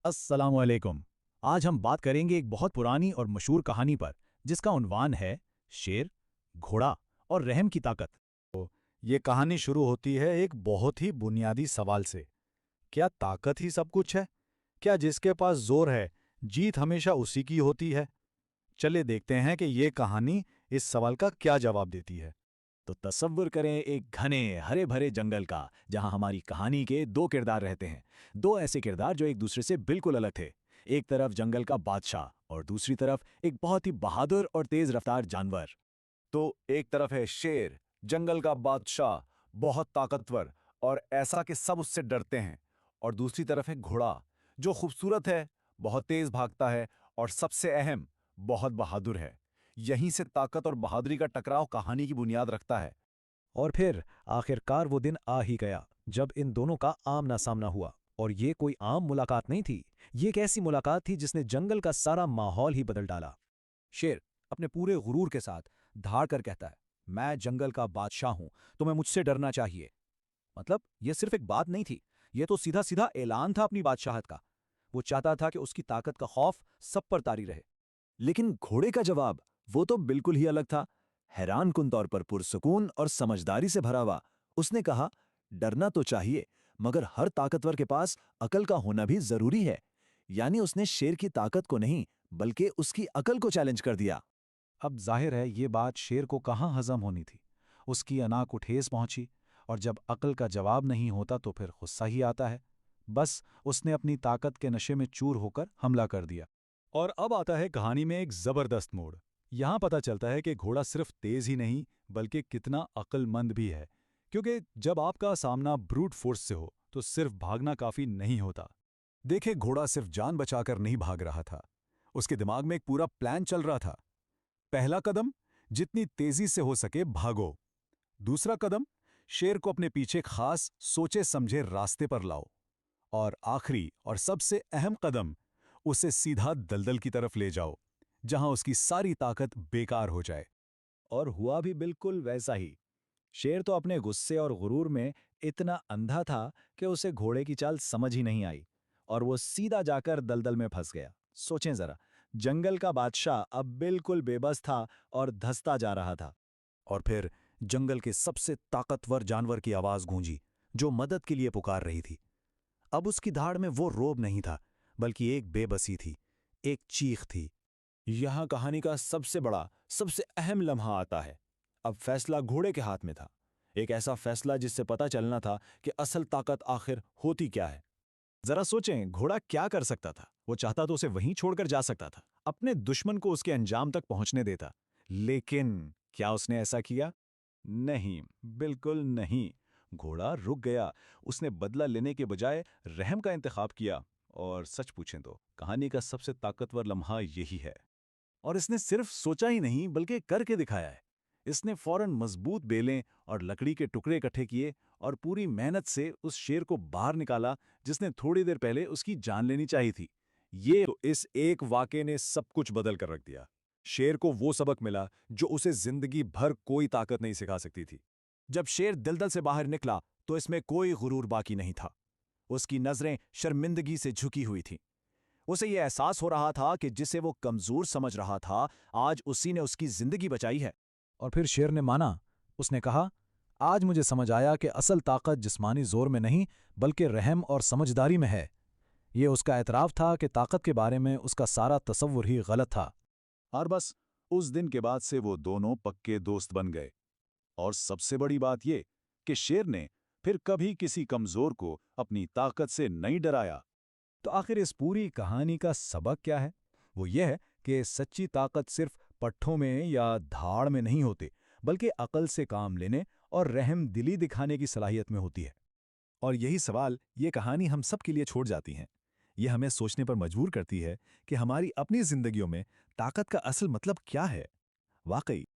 अस्सलामुअलैकुम। आज हम बात करेंगे एक बहुत पुरानी और मशहूर कहानी पर, जिसका उन्वान है शेर, घोड़ा और रहम की ताकत। ये कहानी शुरू होती है एक बहुत ही बुनियादी सवाल से। क्या ताकत ही सब कुछ है? क्या जिसके पास जोर है, जीत हमेशा उसी की होती है? चलिए देखते हैं कि ये कहानी इस सवाल का क्या जवाब देती है। तो तसव्वुर करें एक घने हरे भरे जंगल का, जहां हमारी कहानी के दो किरदार रहते हैं। दो ऐसे किरदार जो एक दूसरे से बिल्कुल अलग थे। एक तरफ जंगल का बादशाह और दूसरी तरफ एक बहुत ही बहादुर और तेज रफ्तार जानवर। तो एक तरफ है शेर, जंगल का बादशाह, बहुत ताकतवर और ऐसा कि सब उससे डरते हैं। और दूसरी तरफ है घोड़ा, जो खूबसूरत है, बहुत तेज भागता है और सबसे अहम, बहुत बहादुर है। यहीं से ताकत और बहादुरी का टकराव कहानी की बुनियाद रखता है। और फिर आखिरकार वो दिन आ ही गया जब इन दोनों का आमना सामना हुआ। और ये कोई आम मुलाकात नहीं थी। ये एक ऐसी मुलाकात थी जिसने जंगल का सारा माहौल ही बदल डाला। शेर अपने पूरे गुरूर के साथ धाड़ कर कहता है, मैं जंगल का बादशाह हूं, तुम्हें मुझसे डरना चाहिए। मतलब यह सिर्फ एक बात नहीं थी, यह तो सीधा सीधा ऐलान था अपनी बादशाहत का। वो चाहता था कि उसकी ताकत का खौफ सब पर तारी रहे। लेकिन घोड़े का जवाब वो तो बिल्कुल ही अलग था। हैरानकुन तौर पर पुरसुकून और समझदारी से भरा हुआ। उसने कहा, डरना तो चाहिए, मगर हर ताकतवर के पास अकल का होना भी जरूरी है। यानी उसने शेर की ताकत को नहीं, बल्कि उसकी अकल को चैलेंज कर दिया। अब जाहिर है ये बात शेर को कहाँ हजम होनी थी। उसकी अना को ठेस पहुंची। और जब अकल का जवाब नहीं होता तो फिर गुस्सा ही आता है। बस उसने अपनी ताकत के नशे में चूर होकर हमला कर दिया। और अब आता है कहानी में एक जबरदस्त मोड़। यहाँ पता चलता है कि घोड़ा सिर्फ तेज ही नहीं, बल्कि कितना अक्लमंद भी है। क्योंकि जब आपका सामना ब्रूट फोर्स से हो, तो सिर्फ भागना काफी नहीं होता। देखे, घोड़ा सिर्फ जान बचाकर नहीं भाग रहा था। उसके दिमाग में एक पूरा प्लान चल रहा था। पहला कदम, जितनी तेजी से हो सके भागो। दूसरा कदम, शेर को अपने पीछे खास सोचे समझे रास्ते पर लाओ। और आखिरी और सबसे अहम कदम, उसे सीधा दलदल की तरफ ले जाओ, जहां उसकी सारी ताकत बेकार हो जाए। और हुआ भी बिल्कुल वैसा ही। शेर तो अपने गुस्से और गुरूर में इतना अंधा था कि उसे घोड़े की चाल समझ ही नहीं आई। और वो सीधा जाकर दलदल में फंस गया। सोचें जरा, जंगल का बादशाह अब बिल्कुल बेबस था और धंसता जा रहा था। और फिर जंगल के सबसे ताकतवर जानवर की आवाज गूंजी, जो मदद के लिए पुकार रही थी। अब उसकी धाड़ में वो रोब नहीं था, बल्कि एक बेबसी थी, एक चीख थी। यहां कहानी का सबसे बड़ा, सबसे अहम लम्हा आता है। अब फैसला घोड़े के हाथ में था। एक ऐसा फैसला जिससे पता चलना था कि असल ताकत आखिर होती क्या है। जरा सोचें, घोड़ा क्या कर सकता था? वो चाहता तो उसे वहीं छोड़कर जा सकता था, अपने दुश्मन को उसके अंजाम तक पहुंचने देता। लेकिन क्या उसने ऐसा किया? नहीं, बिल्कुल नहीं। घोड़ा रुक गया। उसने बदला लेने के बजाय रहम का इंतखाब किया। और सच पूछें तो कहानी का सबसे ताकतवर लम्हा यही है। और इसने सिर्फ सोचा ही नहीं, बल्कि करके दिखाया है। इसने फौरन मजबूत बेलें और लकड़ी के टुकड़े इकट्ठे किए और पूरी मेहनत से उस शेर को बाहर निकाला, जिसने थोड़ी देर पहले उसकी जान लेनी चाहिए थी। ये तो इस एक वाक़े ने सब कुछ बदल कर रख दिया। शेर को वो सबक मिला जो उसे जिंदगी भर कोई ताकत नहीं सिखा सकती थी। जब शेर दलदल से बाहर निकला, तो इसमें कोई गुरूर बाकी नहीं था। उसकी नजरें शर्मिंदगी से झुकी हुई थीं। उसे यह एहसास हो रहा था कि जिसे वो कमजोर समझ रहा था, आज उसी ने उसकी जिंदगी बचाई है। और फिर शेर ने माना। उसने कहा, आज मुझे समझ आया कि असल ताकत जिस्मानी जोर में नहीं, बल्कि रहम और समझदारी में है। ये उसका एतराफ़ था कि ताकत के बारे में उसका सारा तसव्वुर ही गलत था। और बस उस दिन के बाद से वो दोनों पक्के दोस्त बन गए। और सबसे बड़ी बात ये कि शेर ने फिर कभी किसी कमजोर को अपनी ताकत से नहीं डराया। तो आखिर इस पूरी कहानी का सबक क्या है? वो ये है कि सच्ची ताकत सिर्फ पट्ठों में या धाड़ में नहीं होती, बल्कि अकल से काम लेने और रहम दिली दिखाने की सलाहियत में होती है। और यही सवाल ये कहानी हम सब के लिए छोड़ जाती है। ये हमें सोचने पर मजबूर करती है कि हमारी अपनी जिंदगियों में ताकत का असल मतलब क्या है। वाकई